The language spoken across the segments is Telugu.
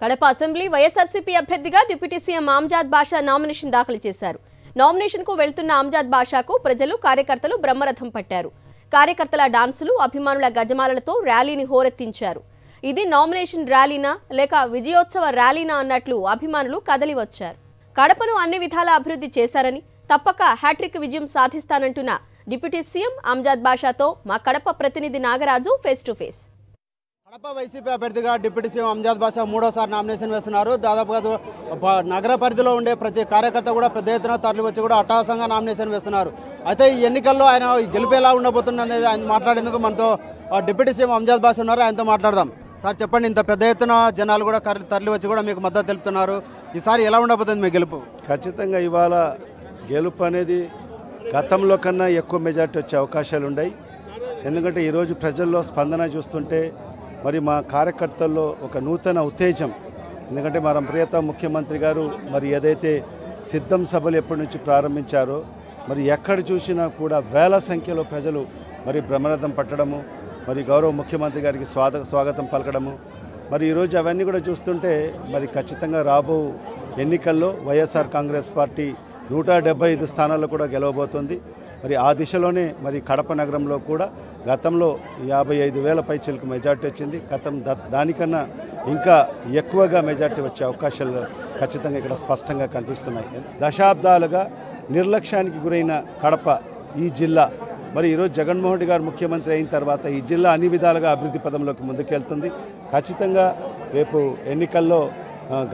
కడప అసెంబ్లీ వైఎస్ఆర్సీపీ అభ్యర్థిగా డిప్యూటీ సీఎం ఆమ్జాద్ బాషా నామినేషన్ దాఖలు చేశారు. నామినేషన్కు వెళ్తున్న ఆమ్జాద్ బాషాకు ప్రజలు కార్యకర్తలు బ్రహ్మరథం పట్టారు. కార్యకర్తల డాన్సులు, అభిమానుల గజమాలలతో ర్యాలీని హోరెత్తించారు. ఇది నామినేషన్ ర్యాలీనా లేక విజయోత్సవ ర్యాలీనా అన్నట్లు అభిమానులు కదలి వచ్చారు. కడపను అన్ని విధాల అభివృద్ధి చేశారని, తప్పక హ్యాట్రిక్ విజయం సాధిస్తానంటున్న డిప్యూటీ సీఎం ఆమ్జాద్ బాషాతో మా కడప ప్రతినిధి Nagaraju face to face. Kadapa YCP అభ్యర్థిగా డిప్యూటీ సీఎం ఆమ్జాద్ బాషా మూడోసారి నామినేషన్ వేస్తున్నారు. దాదాపుగా నగర పరిధిలో ఉండే ప్రతి కార్యకర్త కూడా పెద్ద ఎత్తున తరలి వచ్చి కూడా అట్టహాసంగా నామినేషన్ వేస్తున్నారు. అయితే ఈ ఎన్నికల్లో ఆయన గెలిపేలా ఉండబోతుంది అనేది ఆయన మాట్లాడేందుకు మనతో డిప్యూటీ సీఎం ఆమ్జాద్ బాషా ఉన్నారు. ఆయనతో మాట్లాడదాం. సార్ చెప్పండి, ఇంత పెద్ద ఎత్తున జనాలు కూడా తరలి వచ్చి కూడా మీకు మద్దతు తెలుపుతున్నారు. ఈసారి ఎలా ఉండబోతుంది మీ గెలుపు? ఖచ్చితంగా ఇవాళ గెలుపు అనేది గతంలో కన్నా ఎక్కువ మెజార్టీ వచ్చే అవకాశాలు ఉన్నాయి. ఎందుకంటే ఈరోజు ప్రజల్లో స్పందన చూస్తుంటే మరి మా కార్యకర్తల్లో ఒక నూతన ఉత్తేజం. ఎందుకంటే మన ప్రియత ముఖ్యమంత్రి గారు మరి ఏదైతే సిద్ధం సభలు ఎప్పటి నుంచి ప్రారంభించారో మరి ఎక్కడ చూసినా కూడా వేల సంఖ్యలో ప్రజలు మరి బ్రహ్మరథం పట్టడము, మరి గౌరవ ముఖ్యమంత్రి గారికి స్వాగతం పలకడము, మరి ఈరోజు అవన్నీ కూడా చూస్తుంటే మరి ఖచ్చితంగా రాబో ఎన్నికల్లో వైఎస్ఆర్ కాంగ్రెస్ పార్టీ 175 స్థానాల్లో కూడా గెలవబోతుంది. మరి ఆ దిశలోనే మరి కడప నగరంలో కూడా గతంలో 55,000 పైచిలకు మెజార్టీ వచ్చింది. దానికన్నా ఇంకా ఎక్కువగా మెజార్టీ వచ్చే అవకాశాలు ఖచ్చితంగా ఇక్కడ స్పష్టంగా కనిపిస్తున్నాయి. దశాబ్దాలుగా నిర్లక్ష్యానికి గురైన కడప ఈ జిల్లా మరి ఈరోజు జగన్మోహన్ రెడ్డి గారు ముఖ్యమంత్రి అయిన తర్వాత ఈ జిల్లా అన్ని విధాలుగా అభివృద్ధి పదంలోకి ముందుకెళ్తుంది. ఖచ్చితంగా రేపు ఎన్నికల్లో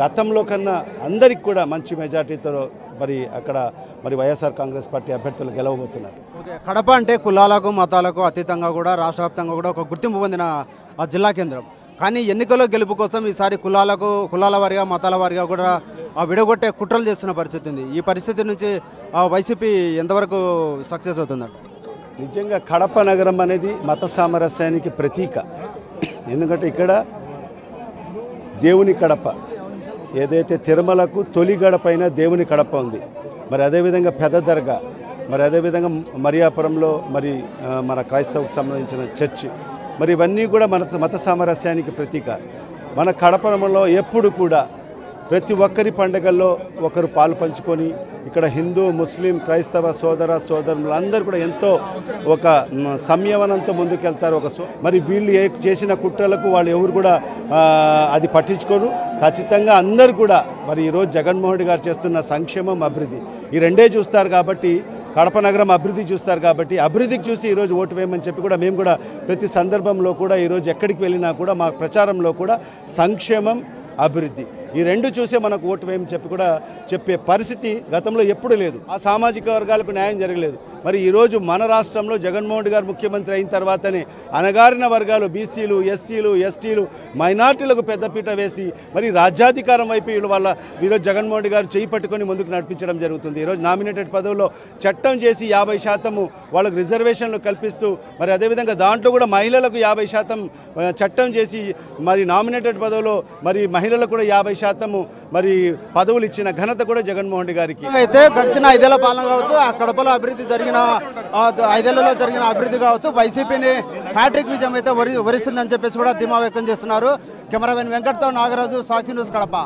గతంలో కన్నా అందరికి కూడా మంచి మెజార్టీతో మరి అక్కడ మరి వైఎస్ఆర్ కాంగ్రెస్ పార్టీ అభ్యర్థులు గెలవబోతున్నారు. కడప అంటే కులాలకు మతాలకు అతీతంగా కూడా రాష్ట్ర వ్యాప్తంగా కూడా ఒక గుర్తింపు పొందిన జిల్లా కేంద్రం. కానీ ఎన్నికల్లో గెలుపు కోసం ఈసారి కులాల వారిగా మతాల వారిగా కూడా విడగొట్టే కుట్రలు చేస్తున్న పరిస్థితి ఉంది. ఈ పరిస్థితి నుంచి వైసీపీ ఎంతవరకు సక్సెస్ అవుతుందంట? నిజంగా కడప నగరం అనేది మత సామరస్యానికి ప్రతీక. ఎందుకంటే ఇక్కడ దేవుని కడప, ఏదైతే తిరుమలకు తొలి గడపైన దేవుని కడప ఉంది. మరి అదేవిధంగా పెద్ద దర్గా, మరి అదేవిధంగా మరియాపురంలో మరి మన క్రైస్తవుకు సంబంధించిన చర్చి, మరి ఇవన్నీ కూడా మన మత సామరస్యానికి ప్రతీక. మన కడపలో ఎప్పుడు కూడా ప్రతి ఒక్కరి పండుగల్లో ఒకరు పాలు పంచుకొని ఇక్కడ హిందూ, ముస్లిం, క్రైస్తవ సోదరులు అందరూ కూడా ఎంతో ఒక సంయమనంతో ముందుకెళ్తారు. మరి వీళ్ళు చేసిన కుట్రలకు వాళ్ళు ఎవరు కూడా అది పట్టించుకోరు. ఖచ్చితంగా అందరూ కూడా మరి ఈరోజు జగన్మోహన్ రెడ్డి గారు చేస్తున్న సంక్షేమం, అభివృద్ధి ఈ రెండే చూస్తారు. కాబట్టి కడప నగరం అభివృద్ధి చూస్తారు. కాబట్టి అభివృద్ధికి చూసి ఈరోజు ఓటు వేయమని చెప్పి కూడా మేము కూడా ప్రతి సందర్భంలో కూడా ఈరోజు ఎక్కడికి వెళ్ళినా కూడా మా ప్రచారంలో కూడా సంక్షేమం, అభివృద్ధి ఈ రెండు చూసే మనకు ఓటు వేయమని చెప్పి కూడా చెప్పే పరిస్థితి గతంలో ఎప్పుడు లేదు. ఆ సామాజిక వర్గాలకు న్యాయం జరగలేదు. మరి ఈరోజు మన రాష్ట్రంలో జగన్మోహన్ రెడ్డి గారు ముఖ్యమంత్రి అయిన తర్వాతనే అణగారిన వర్గాలు, బీసీలు, ఎస్సీలు, ఎస్టీలు, మైనార్టీలకు పెద్దపీట వేసి మరి రాజ్యాధికారం వైపు ఈరోజు జగన్మోహన్ రెడ్డి గారు చేయి పట్టుకొని ముందుకు నడిపించడం జరుగుతుంది. ఈరోజు నామినేటెడ్ పదవుల్లో చట్టం చేసి 50% వాళ్ళకు రిజర్వేషన్లు కల్పిస్తూ మరి అదేవిధంగా దాంట్లో కూడా మహిళలకు 50% చట్టం చేసి మరి నామినేటెడ్ పదవులో మరి మహిళలకు కూడా 50% మరి పదవులు ఇచ్చిన ఘనత కూడా జగన్మోహన్ రెడ్డి గారికి. అయితే గడిచిన 5 ఏళ్ల పాలన కావచ్చు, ఆ కడపలో అభివృద్ధి జరిగిన 5 ఏళ్లలో జరిగిన అభివృద్ధి కావచ్చు, వైసీపీని హ్యాట్రిక్ విజయం అయితే వరిస్తుందని చెప్పేసి కూడా ధీమా వ్యక్తం చేస్తున్నారు. కెమెరామెన్ వెంకట్తో నాగరాజు, సాక్షి న్యూస్, కడప.